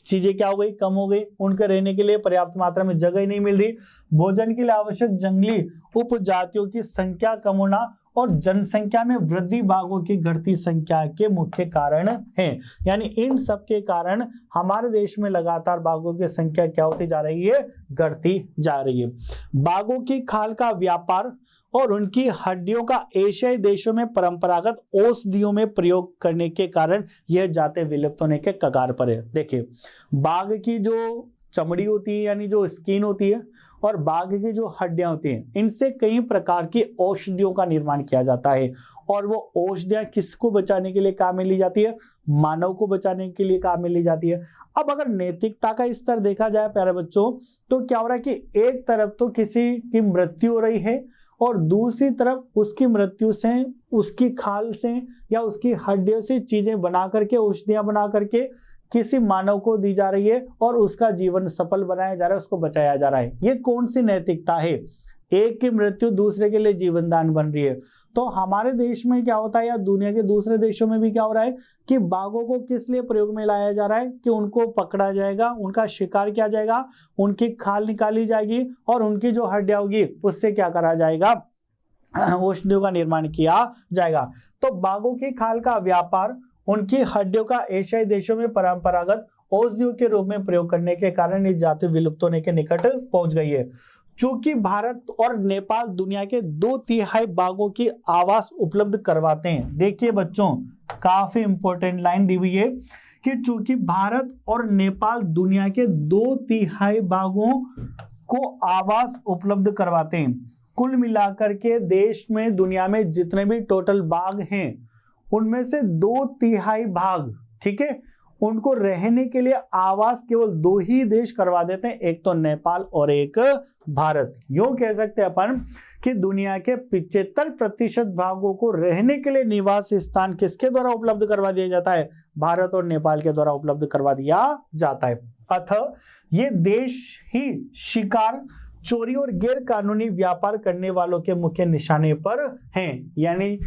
[SPEAKER 1] चीजें क्या हो गई, कम हो गई, उनके रहने के लिए पर्याप्त मात्रा में जगह नहीं मिल रही। भोजन के लिए आवश्यक जंगली उपजातियों की संख्या कम होना और जनसंख्या में वृद्धि बाघों की घटती संख्या के मुख्य कारण हैं। यानी इन सब के कारण हमारे देश में लगातार बाघों की संख्या क्या होती जा रही है, घटती जा रही है। बाघों की खाल का व्यापार और उनकी हड्डियों का एशियाई देशों में परंपरागत औषधियों में प्रयोग करने के कारण यह जाते विलुप्त होने के कगार पर है। देखिए, बाघ की जो चमड़ी होती है यानी जो स्किन होती है और बाघ की जो हड्डियां होती हैं, इनसे कई प्रकार की औषधियों का निर्माण किया जाता है और वो औषधियां किसको बचाने के लिए काम में ली जाती है, मानव को बचाने के लिए काम में ली जाती है। अब अगर नैतिकता का स्तर देखा जाए प्यारे बच्चों, तो क्या हो रहा है कि एक तरफ तो किसी की मृत्यु हो रही है और दूसरी तरफ उसकी मृत्यु से, उसकी खाल से या उसकी हड्डियों से चीजें बना करके, औषधियां बना करके किसी मानव को दी जा रही है और उसका जीवन सफल बनाया जा रहा है, उसको बचाया जा रहा है। ये कौन सी नैतिकता है? एक की मृत्यु दूसरे के लिए जीवन दान बन रही है। तो हमारे देश में क्या होता है या दुनिया के दूसरे देशों में भी क्या हो रहा है कि बाघों को किस लिए प्रयोग में लाया जा रहा है कि उनको पकड़ा जाएगा, उनका शिकार किया जाएगा, उनकी खाल निकाली जाएगी और उनकी जो हड्डियां होगी उससे क्या करा जाएगा, औषधियों का निर्माण किया जाएगा। तो बाघों की खाल का व्यापार, उनकी हड्डियों का एशियाई देशों में परंपरागत औषधियों के रूप में प्रयोग करने के कारण ये जाति विलुप्त होने के निकट पहुंच गई है। चूंकि भारत और नेपाल दुनिया के 2/3 बाघों की आवास उपलब्ध करवाते हैं। देखिए बच्चों, काफी इंपॉर्टेंट लाइन दी हुई है कि चूंकि भारत और नेपाल दुनिया के 2/3 बाघों को आवास उपलब्ध करवाते हैं। कुल मिलाकर के देश में, दुनिया में जितने भी टोटल बाघ हैं उनमें से 2/3 भाग, ठीक है, उनको रहने के लिए आवास केवल 2 ही देश करवा देते हैं, एक तो नेपाल और एक भारत। यूं कह सकते हैं अपन कि दुनिया के 75% भागों को रहने के लिए निवास स्थान किसके द्वारा उपलब्ध करवा दिया जाता है, भारत और नेपाल के द्वारा उपलब्ध करवा दिया जाता है। अतः ये देश ही शिकार, चोरी और गैर कानूनी व्यापार करने वालों के मुख्य निशाने पर हैं, यानी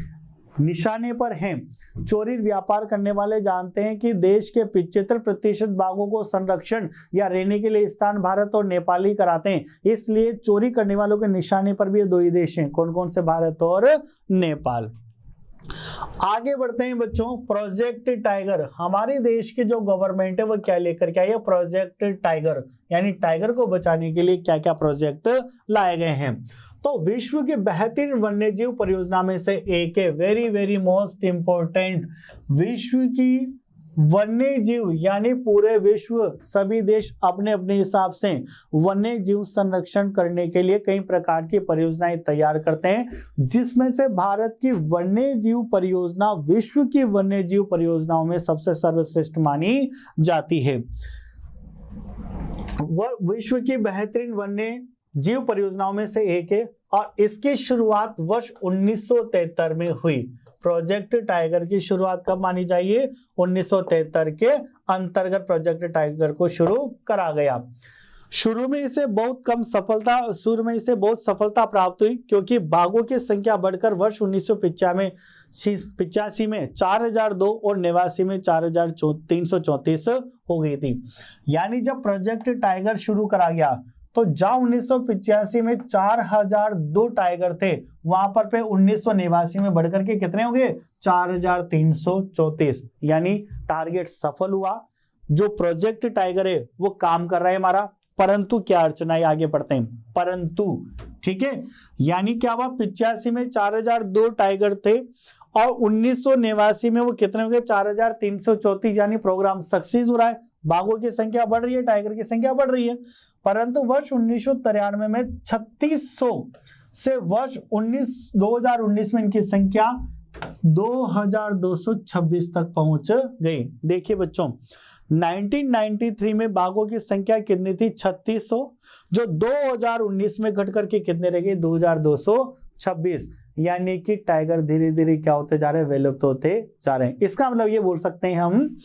[SPEAKER 1] निशाने पर हैं। चोरी व्यापार करने वाले जानते हैं कि देश के 75% बाघों को संरक्षण या रहने के लिए स्थान भारत और नेपाल ही कराते हैं, इसलिए चोरी करने वालों के निशाने पर भी ये 2 ही देश हैं। कौन कौन से? भारत और नेपाल। आगे बढ़ते हैं बच्चों, प्रोजेक्ट टाइगर। हमारे देश की जो गवर्नमेंट है वो क्या लेकर के आई है, प्रोजेक्ट टाइगर, यानी टाइगर को बचाने के लिए क्या क्या प्रोजेक्ट लाए गए हैं। तो विश्व की बेहतरीन वन्यजीव परियोजना में से एक है, वेरी वेरी मोस्ट इंपोर्टेंट, विश्व की वन्य जीव यानी पूरे विश्व सभी देश अपने अपने हिसाब से वन्य जीव संरक्षण करने के लिए कई प्रकार की परियोजनाएं तैयार करते हैं, जिसमें से भारत की वन्य जीव परियोजना विश्व की वन्य जीव परियोजनाओं में सबसे सर्वश्रेष्ठ मानी जाती है। वह विश्व की बेहतरीन वन्य जीव परियोजनाओं में से एक है और इसकी शुरुआत वर्ष 1973 में हुई। प्रोजेक्ट टाइगर की शुरुआत कब मानी जाइए? 1973 के अंतर्गत प्रोजेक्ट टाइगर को शुरू करा गया। शुरू में इसे बहुत सफलता प्राप्त हुई क्योंकि बाघों की संख्या बढ़कर वर्ष 1985 में 4002 और 89 में 4334 हो गई थी। यानी जब प्रोजेक्ट टाइगर शुरू करा गया तो जहां 1985 में 4002 टाइगर थे, वहां पर 1989 में बढ़कर के कितने हो गए? 4334। यानी टारगेट सफल हुआ। जो प्रोजेक्ट टाइगर है वो काम कर रहा है हमारा, परंतु क्या अड़चन आई? आगे बढ़ते हैं। परंतु ठीक है, यानी क्या हुआ? 85 में 4002 टाइगर थे और 1989 में वो कितने हो गए? 4334। यानी प्रोग्राम सक्सेस हो रहा है, बाघों की संख्या बढ़ रही है, टाइगर की संख्या बढ़ रही है। परंतु वर्ष 1993 में 3600 से वर्ष 2019 में इनकी संख्या 2226 तक पहुंच गई। देखिए बच्चों, 1993 में बाघों की संख्या कितनी थी? 3600, जो 2019 में घट करके कितने रह गए? 2226। यानी कि टाइगर धीरे धीरे क्या होते जा रहे हैं? विलुप्त होते जा रहे हैं। इसका मतलब ये बोल सकते हैं हम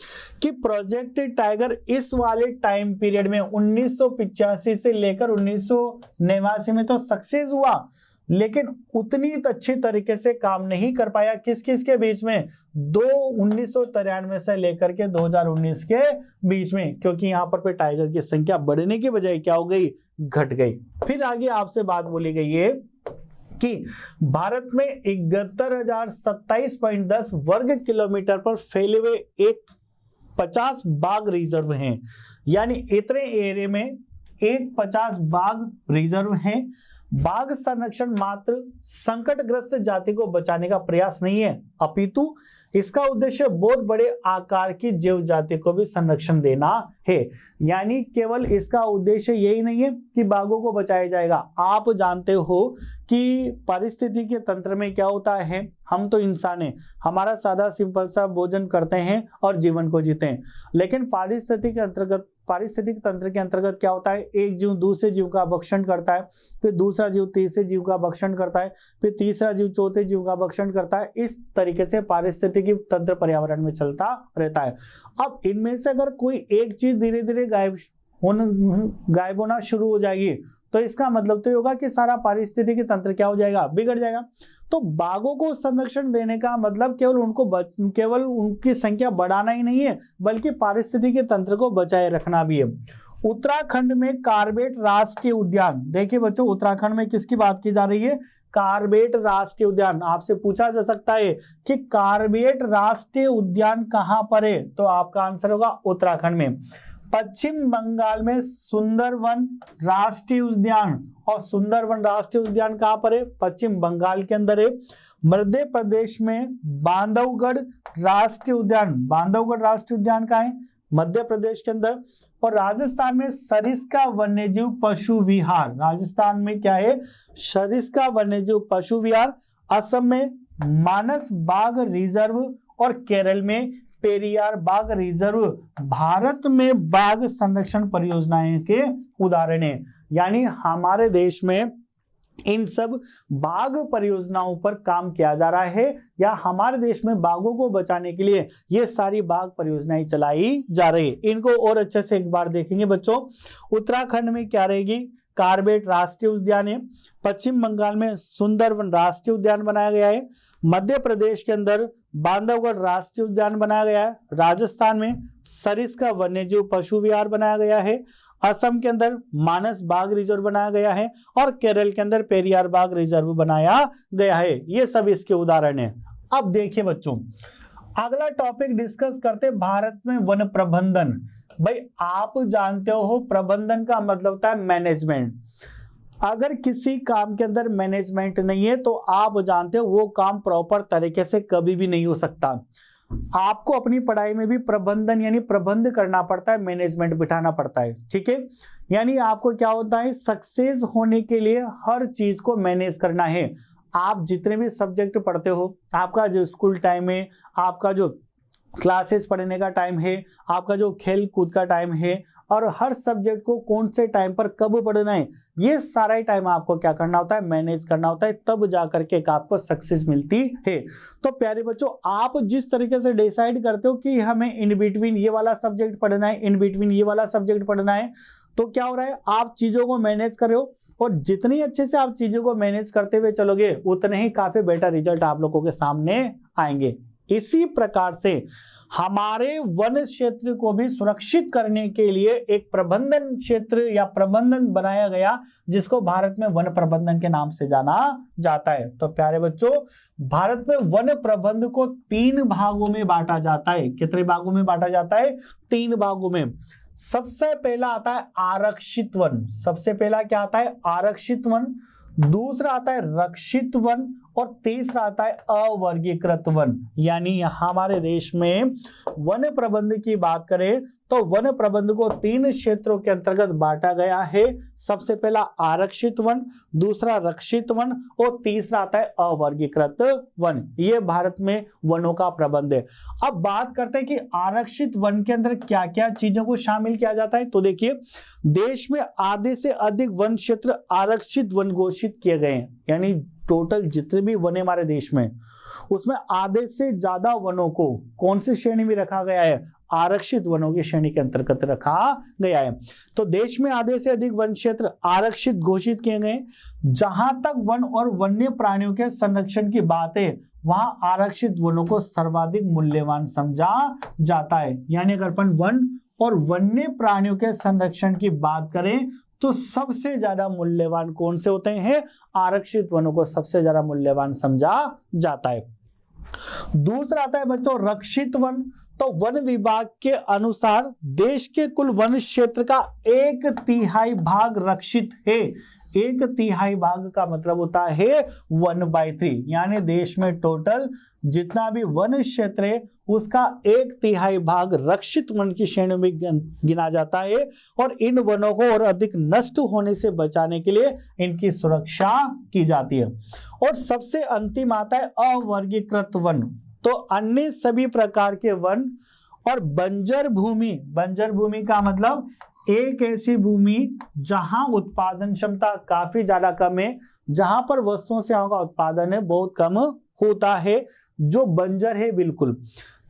[SPEAKER 1] कि प्रोजेक्ट टाइगर इस वाले टाइम पीरियड में 1985 से लेकर 1989 में तो सक्सेस हुआ, लेकिन उतनी अच्छी तरीके से काम नहीं कर पाया। किस किस के बीच में? 1993 से लेकर के 2019 के बीच में, क्योंकि यहाँ पर टाइगर की संख्या बढ़ने की बजाय क्या हो गई? घट गई। फिर आगे आपसे बात बोली गई है कि भारत में 71,027.10 वर्ग किलोमीटर पर फैले हुए 50 बाघ रिजर्व हैं। यानी इतने एरिया में 50 बाघ रिजर्व हैं। बाघ संरक्षण मात्र संकटग्रस्त जाति को बचाने का प्रयास नहीं है, अपितु इसका उद्देश्य बहुत बड़े आकार की जीव जाति को भी संरक्षण देना है। यानी केवल इसका उद्देश्य यही नहीं है कि बाघों को बचाया जाएगा। आप जानते हो कि पारिस्थितिकी तंत्र में क्या होता है, हम तो इंसान हैं, हमारा सादा सिंपल सा भोजन करते हैं और जीवन को जीते हैं, लेकिन पारिस्थितिक तंत्र के अंतर्गत क्या होता है? एक जीव दूसरे जीव का भक्षण करता है, फिर दूसरा जीव तीसरे जीव का भक्षण करता है, फिर तीसरा जीव चौथे जीव का भक्षण करता है। इस तरीके से पारिस्थितिकी तंत्र पर्यावरण में चलता रहता है। अब इनमें से अगर कोई एक चीज धीरे धीरे गायब होना शुरू हो जाएगी तो इसका मतलब तो होगा कि सारा पारिस्थितिकी तंत्र क्या हो जाएगा? बिगड़ जाएगा। तो बाघों को संरक्षण देने का मतलब केवल उनकी संख्या बढ़ाना ही नहीं है, बल्कि पारिस्थितिकी तंत्र को बचाए रखना भी है। उत्तराखंड में कार्बेट राष्ट्रीय उद्यान, देखिए बच्चों, उत्तराखंड में किसकी बात की जा रही है? कार्बेट राष्ट्रीय उद्यान। आपसे पूछा जा सकता है कि कार्बेट राष्ट्रीय उद्यान कहां पर है? तो आपका आंसर होगा उत्तराखंड में। पश्चिम बंगाल में सुंदरवन राष्ट्रीय उद्यान, और सुंदरवन राष्ट्रीय उद्यान कहां पर है? पश्चिम बंगाल के अंदर है। मध्य प्रदेश में बांधवगढ़ राष्ट्रीय उद्यान, बांधवगढ़ राष्ट्रीय उद्यान कहां है? मध्य प्रदेश के अंदर। और राजस्थान में सरिस्का वन्यजीव पशु विहार, राजस्थान में क्या है? सरिस्का वन्यजीव पशु विहार। असम में मानस बाघ रिजर्व और केरल में पेरियार बाघ रिजर्व भारत में बाघ संरक्षण परियोजनाएं के उदाहरण हैं। यानी हमारे देश में इन सब बाघ परियोजनाओं पर काम किया जा रहा है, या हमारे देश में बाघों को बचाने के लिए ये सारी बाघ परियोजनाएं चलाई जा रही है। इनको और अच्छे से एक बार देखेंगे बच्चों। उत्तराखंड में क्या रहेगी? कार्बेट राष्ट्रीय उद्यान है। पश्चिम बंगाल में सुंदरवन राष्ट्रीय उद्यान बनाया गया है। मध्य प्रदेश के अंदर बांधवगढ़ राष्ट्रीय उद्यान बनाया गया है। राजस्थान में सरिस्का वन्यजीव पशु विहार बनाया गया है। असम के अंदर मानस बाघ रिजर्व बनाया गया है और केरल के अंदर पेरियार बाघ रिजर्व बनाया गया है। ये सब इसके उदाहरण हैं। अब देखिए बच्चों, अगला टॉपिक डिस्कस करते भारत में वन प्रबंधन। भाई आप जानते हो प्रबंधन का मतलब होता है मैनेजमेंट। अगर किसी काम के अंदर मैनेजमेंट नहीं है तो आप जानते हो वो काम प्रॉपर तरीके से कभी भी नहीं हो सकता। आपको अपनी पढ़ाई में भी प्रबंधन यानी प्रबंध करना पड़ता है, मैनेजमेंट बिठाना पड़ता है, ठीक है। यानी आपको क्या होता है, सक्सेस होने के लिए हर चीज को मैनेज करना है। आप जितने भी सब्जेक्ट पढ़ते हो, आपका जो स्कूल टाइम है, आपका जो क्लासेस पढ़ने का टाइम है, आपका जो खेल कूद का टाइम है, और हर सब्जेक्ट को कौन से टाइम पर कब पढ़ना है, ये सारा ही टाइम आपको क्या करना होता है, मैनेज करना होता है, तब जाकर के आपको सक्सेस मिलती है। तो प्यारे बच्चों, आप जिस तरीके से डिसाइड करते हो कि हमें इन बिटवीन ये वाला सब्जेक्ट पढ़ना है, इन बिटवीन ये वाला सब्जेक्ट पढ़ना है, तो क्या हो रहा है, आप चीजों को मैनेज कर रहे हो, और जितनी अच्छे से आप चीजों को मैनेज करते हुए चलोगे, उतने ही काफी बेटर रिजल्ट आप लोगों के सामने आएंगे। इसी प्रकार से हमारे वन क्षेत्र को भी सुरक्षित करने के लिए एक प्रबंधन क्षेत्र या प्रबंधन बनाया गया, जिसको भारत में वन प्रबंधन के नाम से जाना जाता है। तो प्यारे बच्चों, भारत में वन प्रबंधन को 3 भागों में बांटा जाता है। कितने भागों में बांटा जाता है? 3 भागों में। सबसे पहला आता है आरक्षित वन। सबसे पहला क्या आता है? आरक्षित वन। दूसरा आता है रक्षित वन, और तीसरा आता है अवर्गीकृत वन। यानी हमारे देश में वन प्रबंधन की बात करें तो वन प्रबंधन को 3 क्षेत्रों के अंतर्गत बांटा गया है। सबसे पहला आरक्षित वन, दूसरा रक्षित वन, और तीसरा आता है अवर्गीकृत वन। ये भारत में वनों का प्रबंध है। अब बात करते हैं कि आरक्षित वन के अंदर क्या क्या चीजों को शामिल किया जाता है। तो देखिए, देश में आधे से अधिक वन क्षेत्र आरक्षित वन घोषित किए गए हैं। यानी टोटल जितने भी वन हमारे देश में, उसमें आधे से ज्यादा वनों को कौन सी श्रेणी में रखा गया है? आरक्षित वनों की श्रेणी के अंतर्गत रखा गया है। तो देश में आधे से अधिक वन क्षेत्र आरक्षित घोषित किए गए। जहां तक वन और वन्य प्राणियों के संरक्षण की बात है, वहां आरक्षित वनों को सर्वाधिक मूल्यवान समझा जाता है। यानी अगर अपन वन और वन्य प्राणियों के संरक्षण की बात करें तो सबसे ज्यादा मूल्यवान कौन से होते हैं? आरक्षित वनों को सबसे ज्यादा मूल्यवान समझा जाता है। दूसरा आता है बच्चों रक्षित वन। तो वन विभाग के अनुसार देश के कुल वन क्षेत्र का 1/3 भाग रक्षित है। 1/3 भाग का मतलब होता है 1/3। यानी देश में टोटल जितना भी वन क्षेत्र है, उसका 1/3 भाग रक्षित वन की श्रेणी में गिना जाता है। और इन वनों को और अधिक नष्ट होने से बचाने के लिए इनकी सुरक्षा की जाती है। और सबसे अंतिम आता है अवर्गीकृत वन। तो अन्य सभी प्रकार के वन और बंजर भूमि। बंजर भूमि का मतलब एक ऐसी भूमि जहां उत्पादन क्षमता काफी ज्यादा कम है, जहां पर वस्तुओं से का उत्पादन है बहुत कम होता है, जो बंजर है बिल्कुल।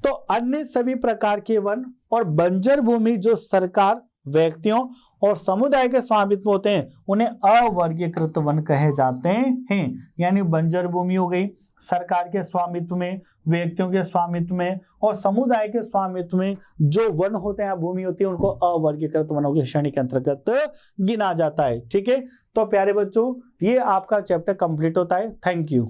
[SPEAKER 1] तो अन्य सभी प्रकार के वन और बंजर भूमि जो सरकार, व्यक्तियों और समुदाय के स्वामित्व होते हैं, उन्हें अवर्गीकृत वन कहे जाते हैं। यानी बंजर भूमि हो गई सरकार के स्वामित्व में, व्यक्तियों के स्वामित्व में और समुदाय के स्वामित्व में जो वन होते हैं, भूमि होती है, उनको अवर्गीकृत वनों की श्रेणी के अंतर्गत गिना जाता है। ठीक है, तो प्यारे बच्चों, ये आपका चैप्टर कंप्लीट होता है। Thank you.